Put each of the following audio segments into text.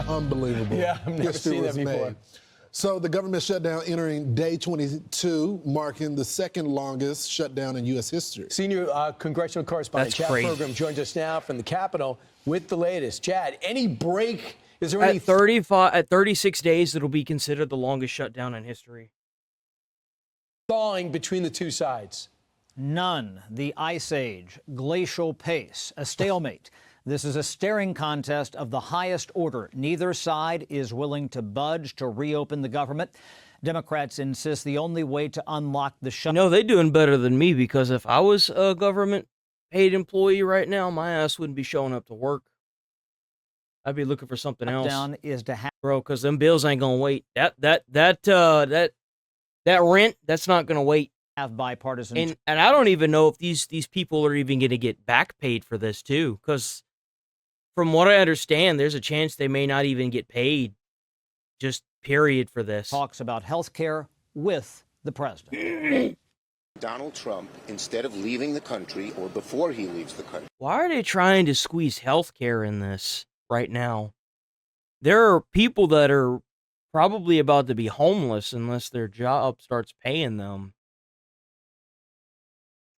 Unbelievable. Yeah, I've never History seen that was before. made. So the government shutdown entering day 22, marking the second longest shutdown in U.S. history. Senior congressional correspondent That's Chad crazy. Pergram joins us now from the Capitol with the latest. Chad, any break? Is there any At 36 days, it'll be considered the longest shutdown in history. thawing between the two sides? None. The Ice Age, glacial pace, a stalemate. This is a staring contest of the highest order. Neither side is willing to budge to reopen the government. Democrats insist the only way to unlock the shutdown. No, they're doing better than me, because if I was a government paid employee right now, my ass wouldn't be showing up to work. I'd be looking for something else. Shutdown is to have, Bro, because them bills ain't gonna wait. That rent, that's not gonna wait. bipartisan. And I don't even know if these people are even gonna get back paid for this too, because from what I understand, there's a chance they may not even get paid, just period, for this. Talks about health care with the president. Donald Trump, instead of leaving the country or before he leaves the country. Why are they trying to squeeze healthcare in this right now? There are people that are probably about to be homeless unless their job starts paying them.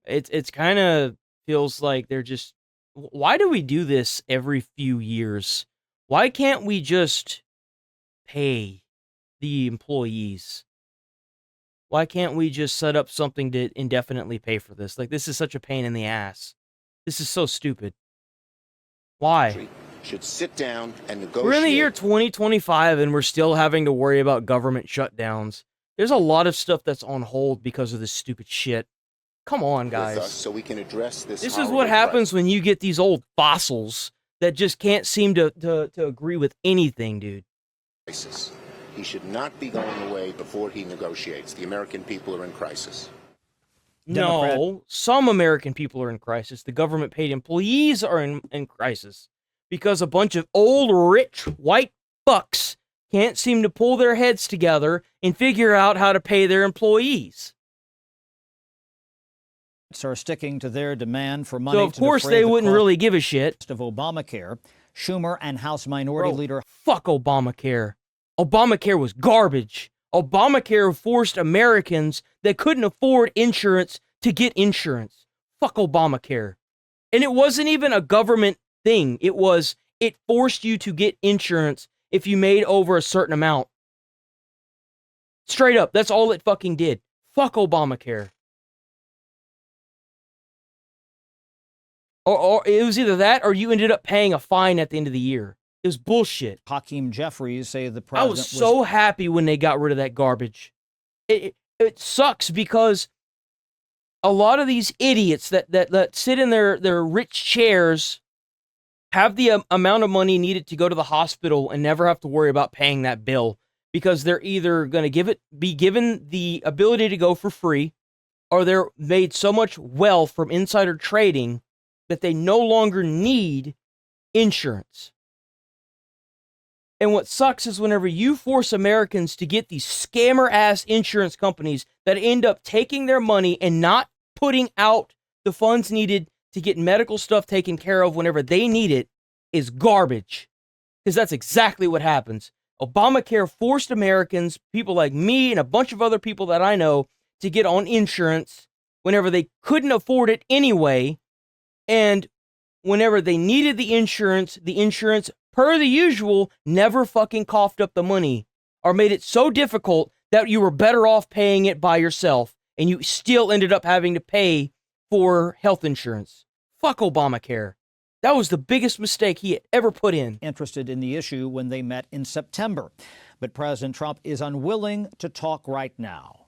It's kind of feels like they're just, why do we do this every few years? Why can't we just pay the employees? Why can't we just set up something to indefinitely pay for this? Like, this is such a pain in the ass. This is so stupid. Why? Should sit down and negotiate. We're in the year 2025 and we're still having to worry about government shutdowns. There's a lot of stuff that's on hold because of this stupid shit. Come on, guys. With us so we can address this. This is what happens when you get these old fossils that just can't seem to agree with anything, dude. Crisis. He should not be going away before he negotiates. The American people are in crisis. No, some American people are in crisis. The government paid employees are in crisis because a bunch of old, rich, white fucks can't seem to pull their heads together and figure out how to pay their employees. Are sticking to their demand for money. So, of course, they wouldn't really give a shit. Of Obamacare, Schumer and House Minority Leader. Fuck Obamacare. Obamacare was garbage. Obamacare forced Americans that couldn't afford insurance to get insurance. Fuck Obamacare. And it wasn't even a government thing. It forced you to get insurance if you made over a certain amount. Straight up, that's all it fucking did. Fuck Obamacare. Or it was either that or you ended up paying a fine at the end of the year. It was bullshit. Hakeem Jeffries say the I president was so happy when they got rid of that garbage. It sucks because a lot of these idiots that sit in their rich chairs have the amount of money needed to go to the hospital and never have to worry about paying that bill because they're either going to be given the ability to go for free, or they're made so much wealth from insider trading that they no longer need insurance. And what sucks is whenever you force Americans to get these scammer-ass insurance companies that end up taking their money and not putting out the funds needed to get medical stuff taken care of whenever they need it, is garbage. Because that's exactly what happens. Obamacare forced Americans, people like me and a bunch of other people that I know, to get on insurance whenever they couldn't afford it anyway. And whenever they needed the insurance, per the usual, never fucking coughed up the money or made it so difficult that you were better off paying it by yourself and you still ended up having to pay for health insurance. Fuck Obamacare. That was the biggest mistake he had ever put in. Interested in the issue when they met in September. But President Trump is unwilling to talk right now.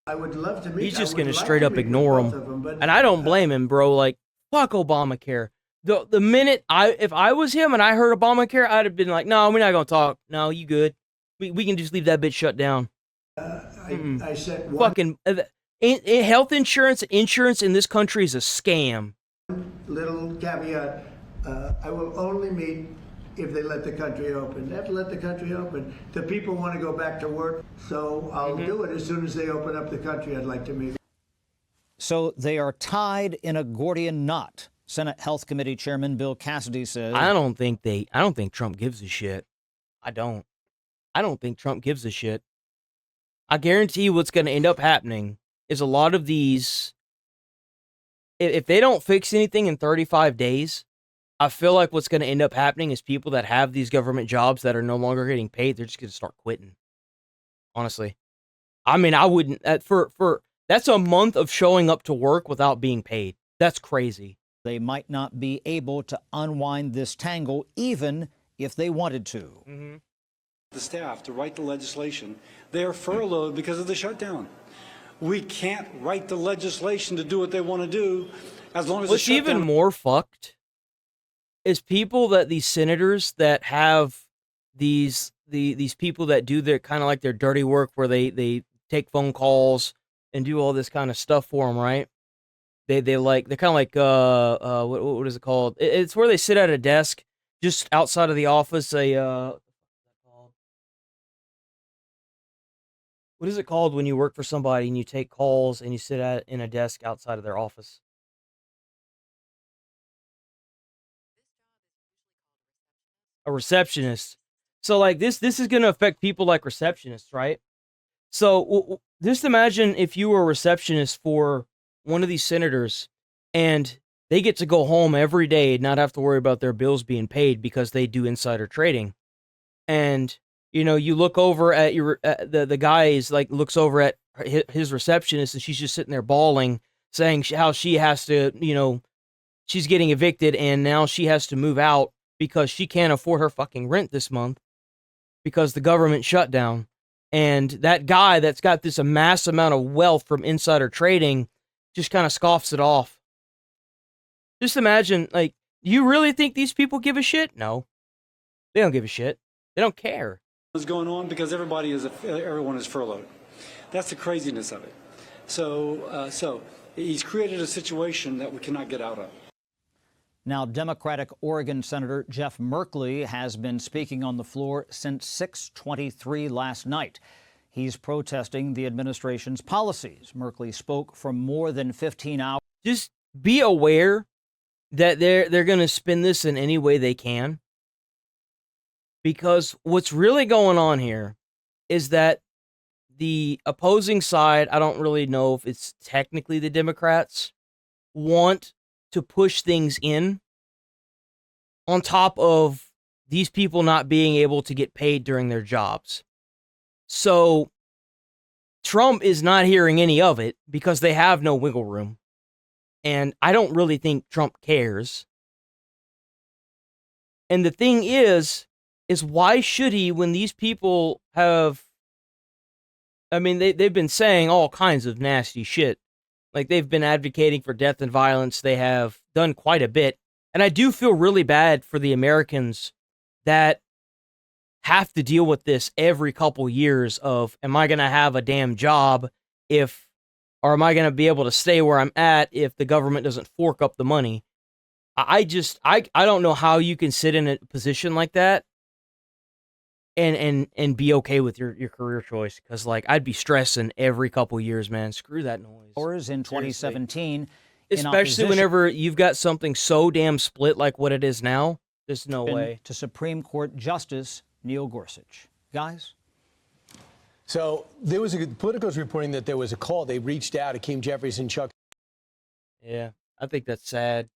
I would love to meet. He's just going to straight up ignore him. And I don't blame him, bro. Like, fuck Obamacare. The minute if I was him and I heard Obamacare, I'd have been like, no, we're not going to talk. No, you good. We can just leave that bitch shut down. I said one fucking health insurance in this country is a scam. little caveat. I will only meet if they let the country open. They have to let the country open. The people want to go back to work, so I'll do it as soon as they open up the country. I'd like to meet. So they are tied in a Gordian knot. Senate Health Committee Chairman Bill Cassidy says, I don't think Trump gives a shit. I don't think Trump gives a shit. I guarantee what's going to end up happening is a lot of these, if they don't fix anything in 35 days, I feel like what's going to end up happening is people that have these government jobs that are no longer getting paid, they're just going to start quitting. Honestly. I mean, I wouldn't, that's a month of showing up to work without being paid. That's crazy. they might not be able to unwind this tangle even if they wanted to. Mm-hmm. The staff to write the legislation, they are furloughed because of the shutdown. We can't write the legislation to do what they want to do as long as What's the shutdown. even more fucked is people that these senators that have these people that do their kind of like their dirty work where they take phone calls and do all this kind of stuff for them, right? They're kind of like what is it called? It's where they sit at a desk just outside of the office. What is it called when you work for somebody and you take calls and you sit in a desk outside of their office? A receptionist. So like this is going to affect people like receptionists, right? So just imagine if you were a receptionist for one of these senators and they get to go home every day and not have to worry about their bills being paid because they do insider trading. And you know, you look over at the guy is like looks over at his receptionist and she's just sitting there bawling, saying how she has to, you know, she's getting evicted and now she has to move out because she can't afford her fucking rent this month because the government shut down. And that guy that's got this mass amount of wealth from insider trading just kind of scoffs it off. Just imagine, like, you really think these people give a shit? No, they don't give a shit. They don't care. What's going on because everyone is furloughed. That's the craziness of it. So he's created a situation that we cannot get out of. Now, Democratic Oregon Senator Jeff Merkley has been speaking on the floor since 6:23 last night. He's protesting the administration's policies. Merkley spoke for more than 15 hours. Just be aware that they're going to spin this in any way they can. Because what's really going on here is that the opposing side, I don't really know if it's technically the Democrats, want to push things in on top of these people not being able to get paid during their jobs. So Trump is not hearing any of it because they have no wiggle room. And I don't really think Trump cares. And the thing is why should he when these people have, I mean, they've been saying all kinds of nasty shit. Like, they've been advocating for death and violence. They have done quite a bit. And I do feel really bad for the Americans that have to deal with this every couple years of, am I going to have a damn job or am I going to be able to stay where I'm at if the government doesn't fork up the money? I don't know how you can sit in a position like that and be okay with your career choice, because like I'd be stressing every couple years, man. Screw that noise. In 2017, especially whenever you've got something so damn split like what it is now. There's no way. To Supreme Court Justice Neil Gorsuch. Guys? So there was Politico's reporting that there was a call. They reached out to Hakeem Jeffries and Chuck. Yeah, I think that's sad.